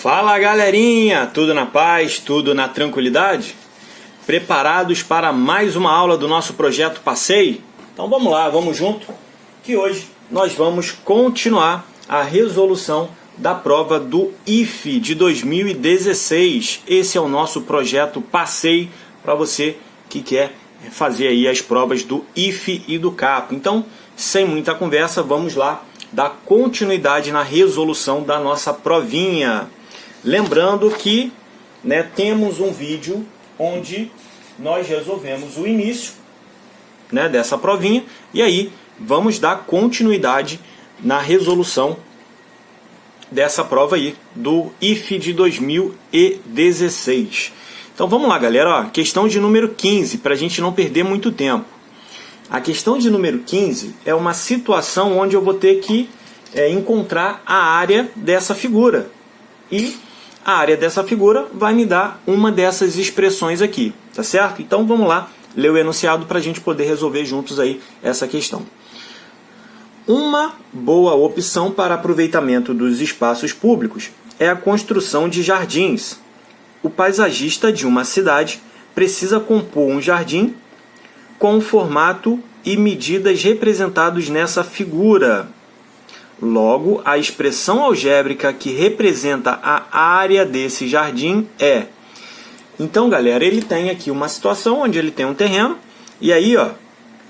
Fala galerinha, tudo na paz, tudo na tranquilidade? Preparados para mais uma aula do nosso projeto Passeio? Então vamos lá, vamos junto, que hoje nós vamos continuar a resolução da prova do IFE de 2016. Esse é o nosso projeto Passeio para você que quer fazer aí as provas do IFE e do CAP. Então, sem muita conversa, vamos lá dar continuidade na resolução da nossa provinha. Lembrando que temos um vídeo onde nós resolvemos o início dessa provinha e aí vamos dar continuidade na resolução dessa prova aí do IFE de 2016. Então vamos lá, galera. Questão de número 15, para a gente não perder muito tempo. A questão de número 15 é uma situação onde eu vou ter que encontrar a área dessa figura. E a área dessa figura vai me dar uma dessas expressões aqui, tá certo? Então vamos lá ler o enunciado para a gente poder resolver juntos aí essa questão. Uma boa opção para aproveitamento dos espaços públicos é a construção de jardins. O paisagista de uma cidade precisa compor um jardim com o formato e medidas representados nessa figura. Logo, a expressão algébrica que representa a área desse jardim é... Então, galera, ele tem aqui uma situação onde ele tem um terreno e aí,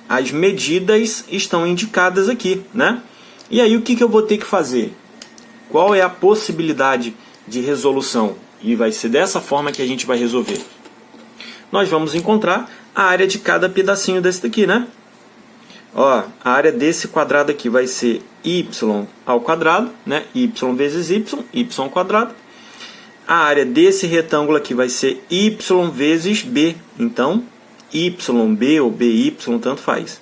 as medidas estão indicadas aqui, né? E aí, o que eu vou ter que fazer? Qual é a possibilidade de resolução? E vai ser dessa forma que a gente vai resolver. Nós vamos encontrar a área de cada pedacinho desse daqui, né? A área desse quadrado aqui vai ser y ao quadrado, né? Y vezes y ao quadrado. A área desse retângulo aqui vai ser y vezes b. Então, yb ou by, tanto faz.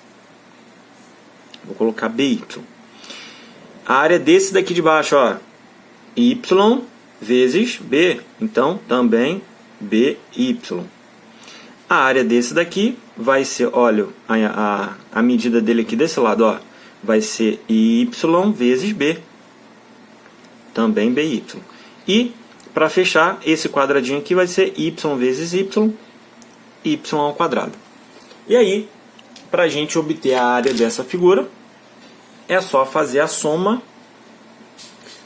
Vou colocar by. A área desse daqui de baixo, y vezes b. Então, também by. A área desse daqui vai ser, olha, a medida dele aqui desse lado, vai ser y vezes b. Também by. E, para fechar, esse quadradinho aqui vai ser y vezes y ao quadrado. E aí, para a gente obter a área dessa figura, é só fazer a soma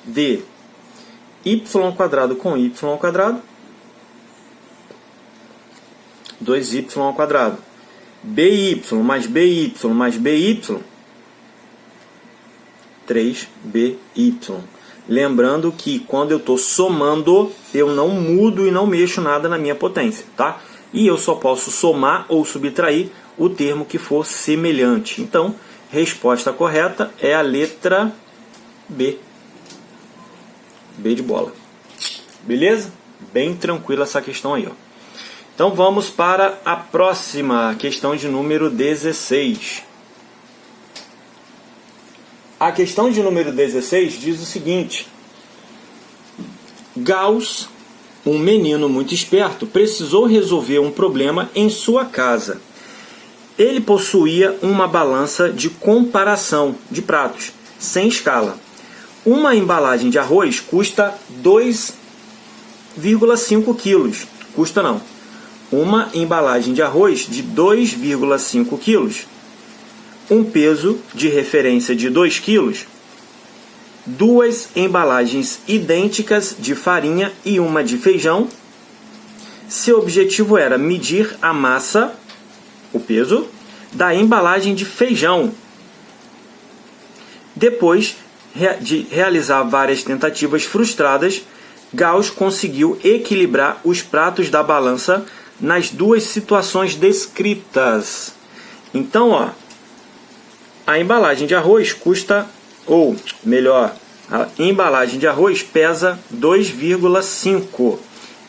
de y ao quadrado com y ao quadrado, 2y ao quadrado, by mais by mais by, 3by. Lembrando que quando eu estou somando, eu não mudo e não mexo nada na minha potência, tá? E eu só posso somar ou subtrair o termo que for semelhante. Então, resposta correta é a letra B. B de bola. Beleza? Bem tranquila essa questão aí, Então vamos para a próxima, questão de número 16. A questão de número 16 diz o seguinte: Gauss, um menino muito esperto, precisou resolver um problema em sua casa. Ele possuía uma balança de comparação de pratos, sem escala. Uma embalagem de arroz custa 2,5 quilos. Custa não. Uma embalagem de arroz de 2,5 quilos. Um peso de referência de 2 quilos. Duas embalagens idênticas de farinha e uma de feijão. Seu objetivo era medir a massa, o peso, da embalagem de feijão. Depois de realizar várias tentativas frustradas, Gauss conseguiu equilibrar os pratos da balança nas duas situações descritas. Então, a embalagem de arroz custa, ou melhor, a embalagem de arroz pesa 2,5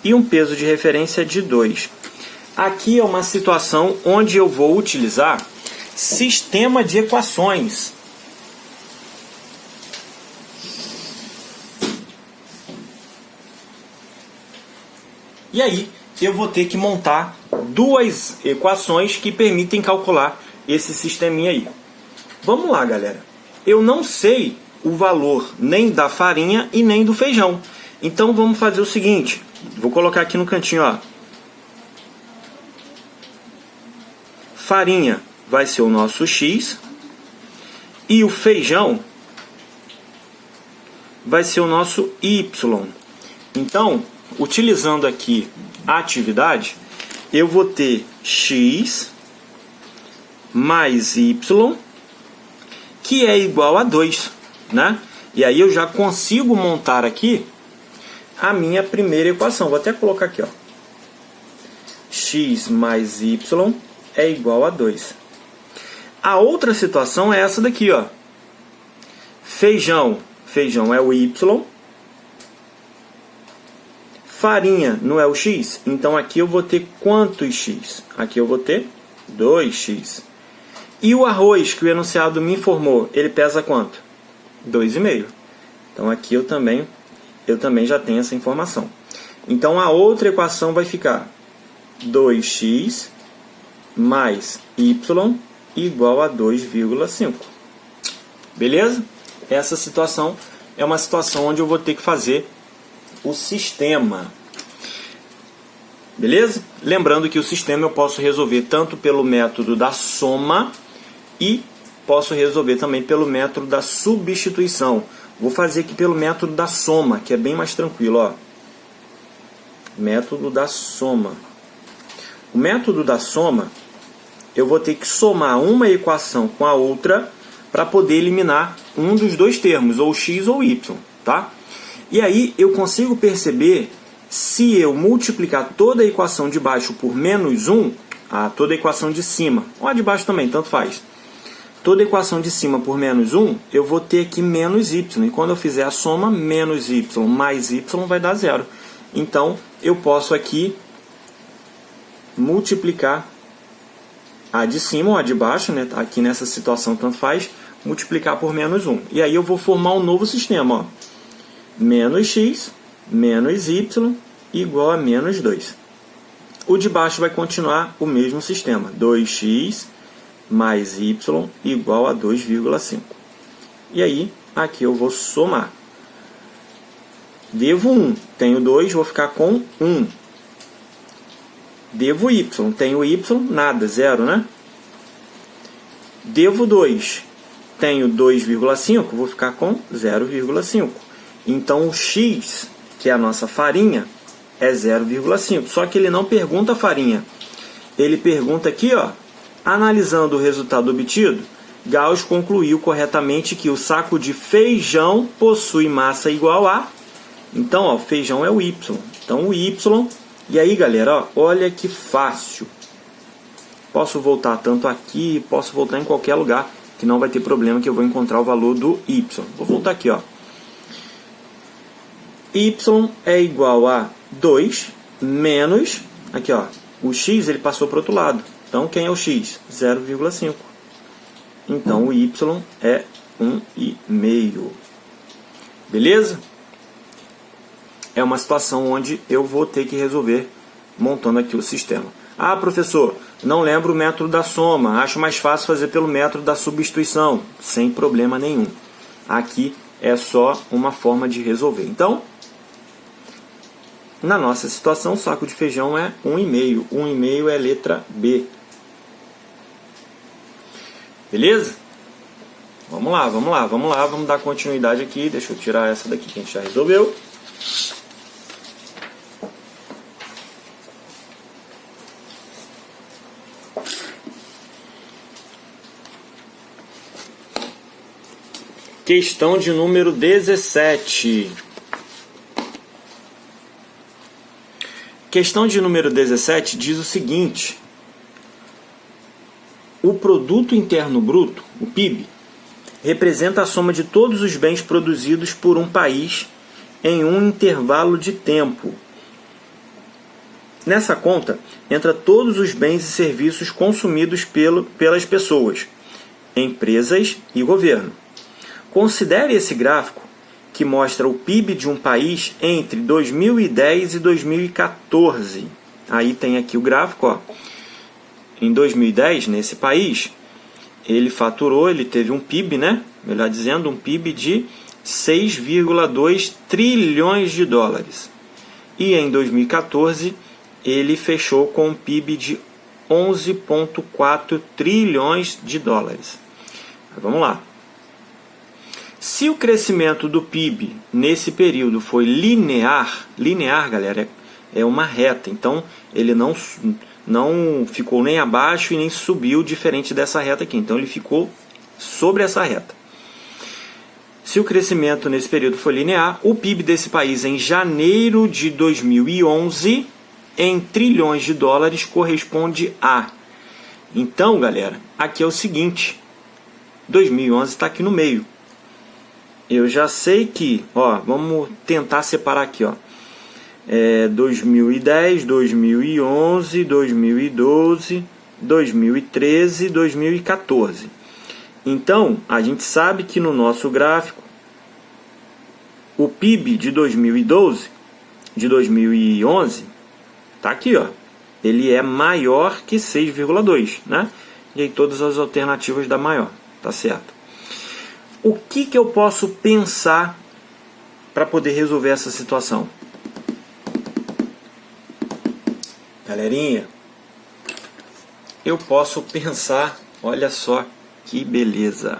e um peso de referência de 2. Aqui é uma situação onde eu vou utilizar sistema de equações. E aí, eu vou ter que montar duas equações que permitem calcular esse sisteminha aí. Vamos lá, galera. Eu não sei o valor nem da farinha e nem do feijão. Então vamos fazer o seguinte, vou colocar aqui no cantinho, ó. Farinha vai ser o nosso X e o feijão vai ser o nosso Y. Então, utilizando aqui a atividade, eu vou ter X mais Y, que é igual a 2, né? E aí eu já consigo montar aqui a minha primeira equação. Vou até colocar aqui, ó. X mais Y é igual a 2. A outra situação é essa daqui, ó. Feijão é o Y. Farinha não é o X? Então aqui eu vou ter quantos X? Aqui eu vou ter 2X. E o arroz que o enunciado me informou, ele pesa quanto? 2,5. Então aqui eu também já tenho essa informação. Então a outra equação vai ficar 2x mais y igual a 2,5. Beleza? Essa situação é uma situação onde eu vou ter que fazer o sistema. Beleza? Lembrando que o sistema eu posso resolver tanto pelo método da soma e posso resolver também pelo método da substituição. Vou fazer aqui pelo método da soma, que é bem mais tranquilo, ó. Método da soma. O método da soma, eu vou ter que somar uma equação com a outra para poder eliminar um dos dois termos, ou x ou y, tá? E aí eu consigo perceber se eu multiplicar toda a equação de baixo por menos 1, toda a equação de cima, ou a de baixo também, tanto faz. Toda equação de cima por menos 1, eu vou ter aqui menos y. E quando eu fizer a soma, menos y mais y vai dar 0. Então, eu posso aqui multiplicar a de cima ou a de baixo, né? Aqui nessa situação tanto faz, multiplicar por menos 1. E aí eu vou formar um novo sistema, ó. Menos x, menos y, igual a menos 2. O de baixo vai continuar o mesmo sistema. 2x mais y igual a 2,5. E aí, aqui eu vou somar. Devo 1, tenho 2, vou ficar com 1. Devo y, tenho y, nada, 0, né? Devo 2, tenho 2,5, vou ficar com 0,5. Então, o x, que é a nossa farinha, é 0,5. Só que ele não pergunta a farinha. Ele pergunta aqui, ó, analisando o resultado obtido, Gauss concluiu corretamente que o saco de feijão possui massa igual a... Então, ó, feijão é o y. Então, o y... E aí, galera, ó, olha que fácil. Posso voltar tanto aqui, posso voltar em qualquer lugar, que não vai ter problema, que eu vou encontrar o valor do y. Vou voltar aqui, ó. Y é igual a 2 menos... Aqui, ó. O x ele passou para o outro lado. Então, quem é o x? 0,5. Então, o y é 1,5. Beleza? É uma situação onde eu vou ter que resolver montando aqui o sistema. Ah, professor, não lembro o método da soma. Acho mais fácil fazer pelo método da substituição. Sem problema nenhum. Aqui é só uma forma de resolver. Então, na nossa situação, o saco de feijão é 1,5. 1,5 é a letra B. Beleza? Vamos lá, vamos lá, vamos lá. Vamos dar continuidade aqui. Deixa eu tirar essa daqui que a gente já resolveu. Questão de número 17. Questão de número 17 diz o seguinte: o produto interno bruto, o PIB, representa a soma de todos os bens produzidos por um país em um intervalo de tempo. Nessa conta entra todos os bens e serviços consumidos pelas pessoas, empresas e governo. Considere esse gráfico que mostra o PIB de um país entre 2010 e 2014. Aí tem aqui o gráfico, ó. Em 2010, nesse país, ele faturou, ele teve um PIB, né? Melhor dizendo, um PIB de 6,2 trilhões de dólares. E em 2014 ele fechou com um PIB de 11,4 trilhões de dólares. Vamos lá. Se o crescimento do PIB nesse período foi linear, galera, é uma reta, então ele não ficou nem abaixo e nem subiu diferente dessa reta aqui, então ele ficou sobre essa reta. Se o crescimento nesse período foi linear, o PIB desse país em janeiro de 2011, em trilhões de dólares, corresponde a... Então, galera, aqui é o seguinte, 2011 está aqui no meio. Eu já sei que, vamos tentar separar aqui, 2010, 2011, 2012, 2013, 2014. Então, a gente sabe que no nosso gráfico, o PIB de 2011, está aqui, ele é maior que 6,2, né? E aí todas as alternativas dá maior, tá certo? O que eu posso pensar para poder resolver essa situação? Galerinha, eu posso pensar, olha só que beleza.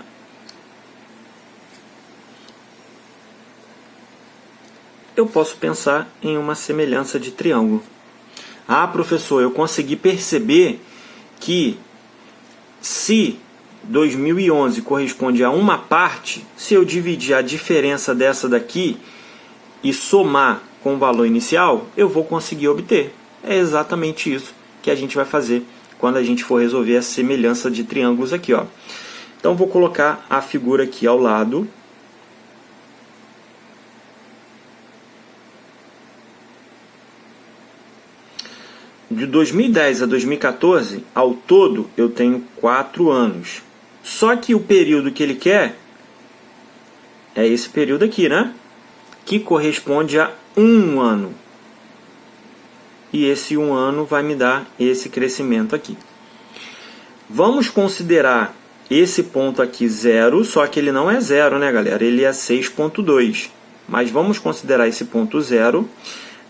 Eu posso pensar em uma semelhança de triângulo. Ah, professor, eu consegui perceber que se 2011 corresponde a uma parte, se eu dividir a diferença dessa daqui e somar com o valor inicial, eu vou conseguir obter. É exatamente isso que a gente vai fazer quando a gente for resolver a semelhança de triângulos aqui, Então vou colocar a figura aqui ao lado. De 2010 a 2014, ao todo, eu tenho 4 anos. Só que o período que ele quer é esse período aqui, né? Que corresponde a 1 ano. E esse 1 ano vai me dar esse crescimento aqui. Vamos considerar esse ponto aqui 0, só que ele não é 0, né, galera? Ele é 6,2. Mas vamos considerar esse ponto 0.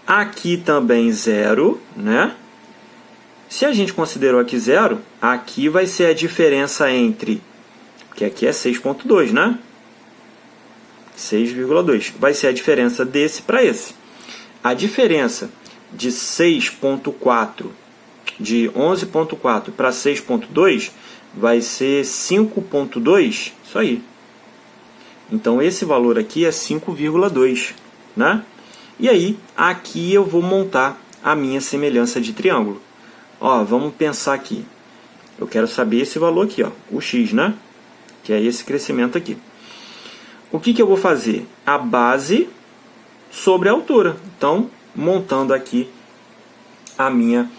Aqui também 0, né? Se a gente considerou aqui 0, aqui vai ser a diferença entre... que aqui é 6,2, né? 6,2. Vai ser a diferença desse para esse. A diferença de 6,4, de 11,4 para 6,2, vai ser 5,2, isso aí. Então, esse valor aqui é 5,2, né? E aí, aqui eu vou montar a minha semelhança de triângulo. Vamos pensar aqui. Eu quero saber esse valor aqui, o x, né? Que é esse crescimento aqui. O que eu vou fazer? A base sobre a altura. Então, montando aqui a minha...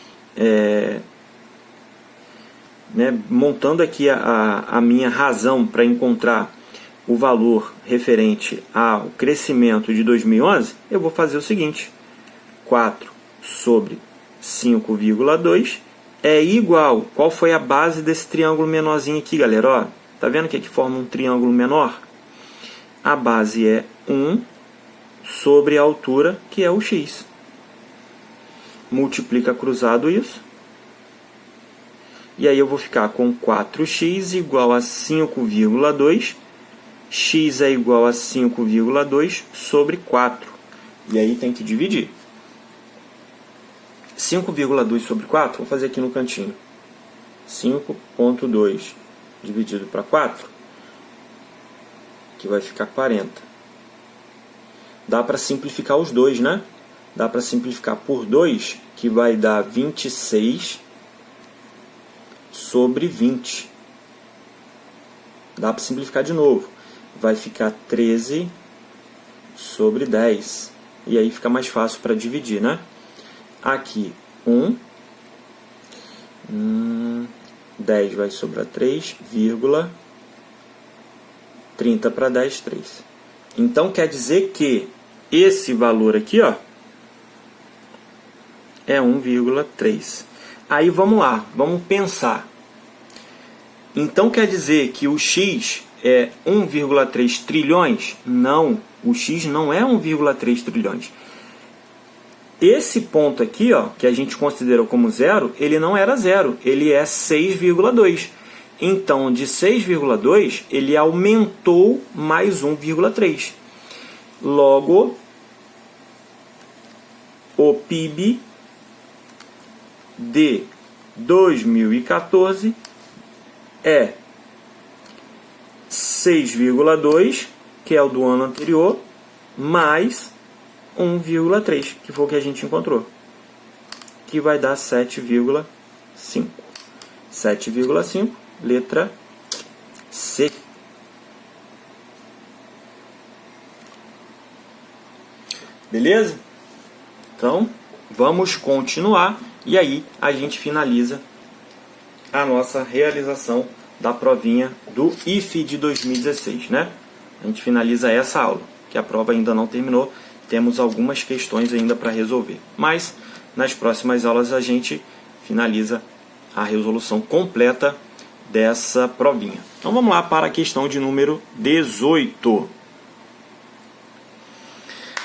montando aqui a minha razão para encontrar o valor referente ao crescimento de 2011, eu vou fazer o seguinte. 4 sobre 5,2 é igual... Qual foi a base desse triângulo menorzinho aqui, galera? Tá vendo que aqui forma um triângulo menor? A base é 1 sobre a altura, que é o x. Multiplica cruzado isso. E aí eu vou ficar com 4x igual a 5,2. X é igual a 5,2 sobre 4. E aí tem que dividir. 5,2 sobre 4, vou fazer aqui no cantinho. 5,2 dividido para 4, que vai ficar 40. Dá para simplificar os dois, né? Dá para simplificar por 2, que vai dar 26 sobre 20. Dá para simplificar de novo. Vai ficar 13 sobre 10. E aí fica mais fácil para dividir, né? Aqui 10 vai sobrar 3, 30 para 10, 3. Então quer dizer que esse valor aqui, é 1,3. Aí vamos lá, vamos pensar. Então quer dizer que o x é 1,3 trilhões? Não, o x não é 1,3 trilhões. Esse ponto aqui, ó, que a gente considerou como zero, ele não era zero, ele é 6,2. Então, de 6,2, ele aumentou mais 1,3. Logo, o PIB de 2014 é 6,2, que é o do ano anterior, mais 1,3, que foi o que a gente encontrou, que vai dar 7,5. 7,5, letra C. Beleza? Então, vamos continuar e aí a gente finaliza a nossa realização da provinha do IFE de 2016, né? A gente finaliza essa aula, que a prova ainda não terminou. Temos algumas questões ainda para resolver. Mas, nas próximas aulas, a gente finaliza a resolução completa dessa provinha. Então, vamos lá para a questão de número 18.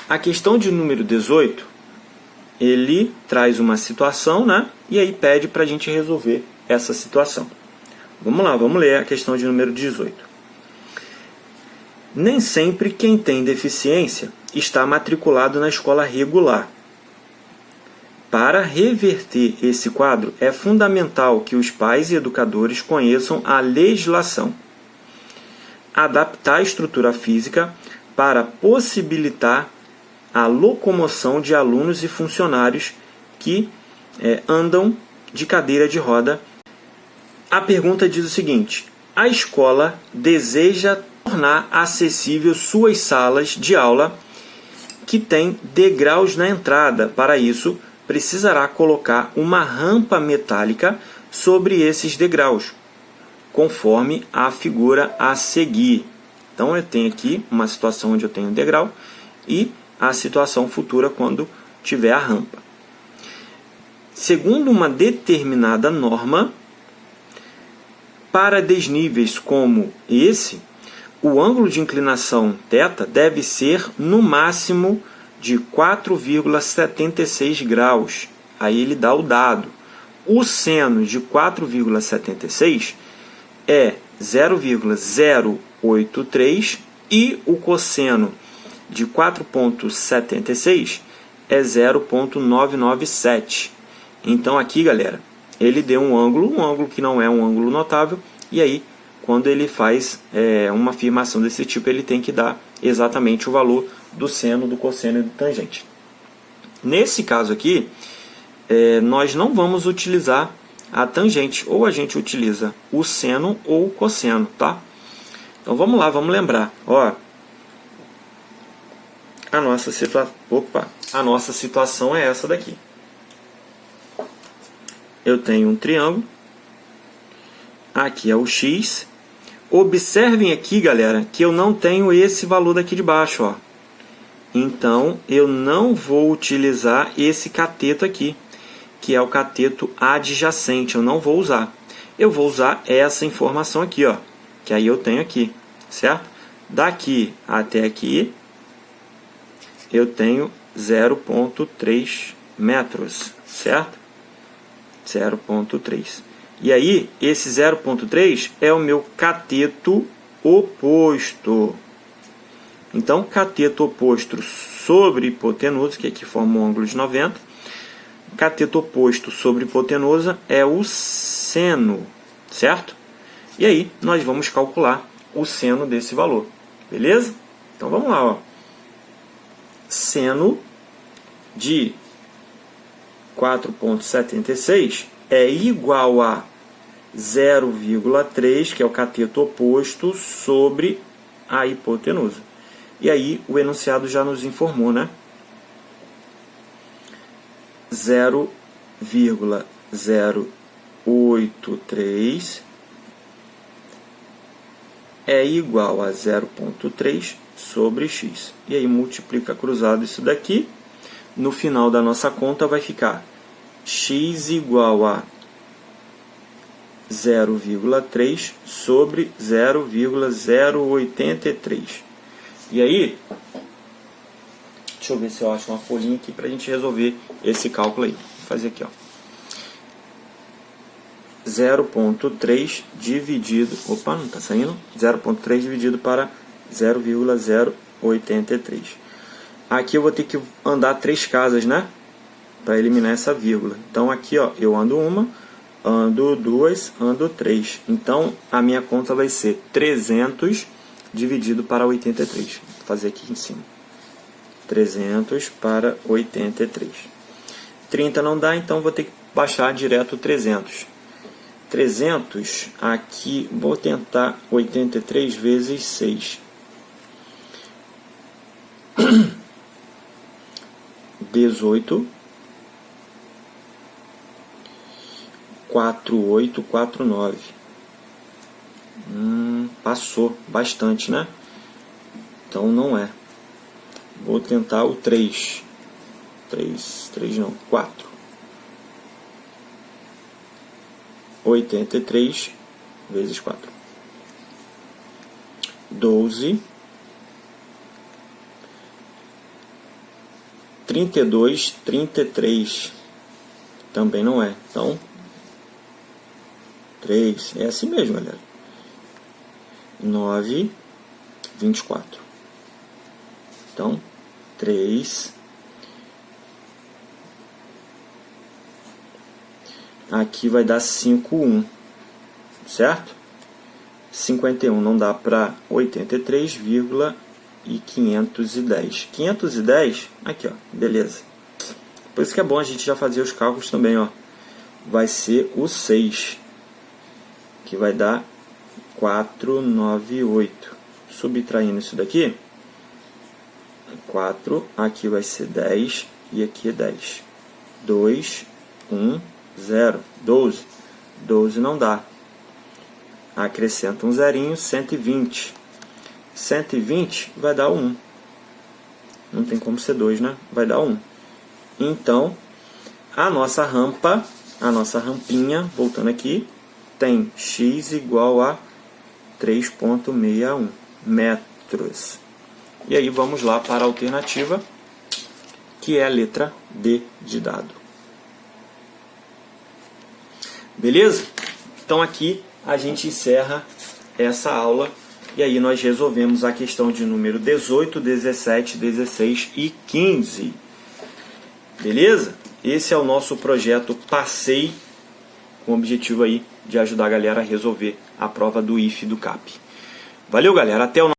A questão de número 18, ele traz uma situação, né? E aí pede para a gente resolver essa situação. Vamos lá, vamos ler a questão de número 18. Nem sempre quem tem deficiência está matriculado na escola regular. Para reverter esse quadro, é fundamental que os pais e educadores conheçam a legislação, adaptar a estrutura física para possibilitar a locomoção de alunos e funcionários que andam de cadeira de roda. A pergunta diz o seguinte: a escola deseja tornar acessível suas salas de aula que têm degraus na entrada. Para isso, precisará colocar uma rampa metálica sobre esses degraus, conforme a figura a seguir. Então, eu tenho aqui uma situação onde eu tenho um degrau e a situação futura quando tiver a rampa. Segundo uma determinada norma, para desníveis como esse, o ângulo de inclinação θ deve ser no máximo de 4,76 graus. Aí ele dá o dado. O seno de 4,76 é 0,083 e o cosseno de 4,76 é 0,997. Então aqui, galera, ele deu um ângulo que não é um ângulo notável, e aí quando ele faz uma afirmação desse tipo, ele tem que dar exatamente o valor do seno, do cosseno e do tangente. Nesse caso aqui, nós não vamos utilizar a tangente, ou a gente utiliza o seno ou o cosseno, tá? Então vamos lá, vamos lembrar. Ó, a nossa situação é essa daqui. Eu tenho um triângulo, aqui é o x. Observem aqui, galera, que eu não tenho esse valor daqui de baixo, ó. Então, eu não vou utilizar esse cateto aqui, que é o cateto adjacente. Eu não vou usar. Eu vou usar essa informação aqui, ó, que aí eu tenho aqui, certo? Daqui até aqui, eu tenho 0,3 metros, certo? 0,3. E aí, esse 0,3 é o meu cateto oposto. Então, cateto oposto sobre hipotenusa, que aqui forma um ângulo de 90. Cateto oposto sobre hipotenusa é o seno, certo? E aí, nós vamos calcular o seno desse valor, beleza? Então, vamos lá, ó. Seno de 4,76 é igual a 0,3, que é o cateto oposto, sobre a hipotenusa. E aí o enunciado já nos informou, né? 0,083 é igual a 0,3 sobre x. E aí multiplica cruzado isso daqui. No final da nossa conta vai ficar x igual a 0,3 sobre 0,083. E aí, deixa eu ver se eu acho uma folhinha aqui para a gente resolver esse cálculo aí. Vou fazer aqui, ó. 0,3 dividido... Opa, não está saindo. 0,3 dividido para 0,083. Aqui eu vou ter que andar 3 casas, né? Para eliminar essa vírgula. Então aqui, ó, eu ando uma, ando 2, ando 3. Então a minha conta vai ser 300 dividido para 83. Vou fazer aqui em cima. 300 para 83. 30 não dá, então vou ter que baixar direto 300. 300, aqui, vou tentar 83 vezes 6. 18. 4849. Passou bastante, né? Então não é. Vou tentar o 3. 3 não, 4. 83 vezes 4. 12. 32, 33. Também não é. Então, 3. É assim mesmo, galera. 9, 24. Então, 3. Aqui vai dar 51. Certo? 51 não dá para 83,510. 510, aqui, ó, beleza. Por isso que é bom a gente já fazer os cálculos também, ó. Vai ser o 6, que vai dar 498. Subtraindo isso daqui, 4, aqui vai ser 10 e aqui é 10. 2, 1, 0, 12. 12 não dá. Acrescenta um zerinho, 120. 120 vai dar 1. Não tem como ser 2, né? Vai dar 1. Então, a nossa rampa, a nossa rampinha, voltando aqui, tem x igual a 3,61 metros. E aí vamos lá para a alternativa, que é a letra D de dado. Beleza? Então aqui a gente encerra essa aula e aí nós resolvemos a questão de número 18, 17, 16 e 15. Beleza? Esse é o nosso projeto Passei, com o objetivo aí de ajudar a galera a resolver a prova do IF do CAP. Valeu, galera. Até o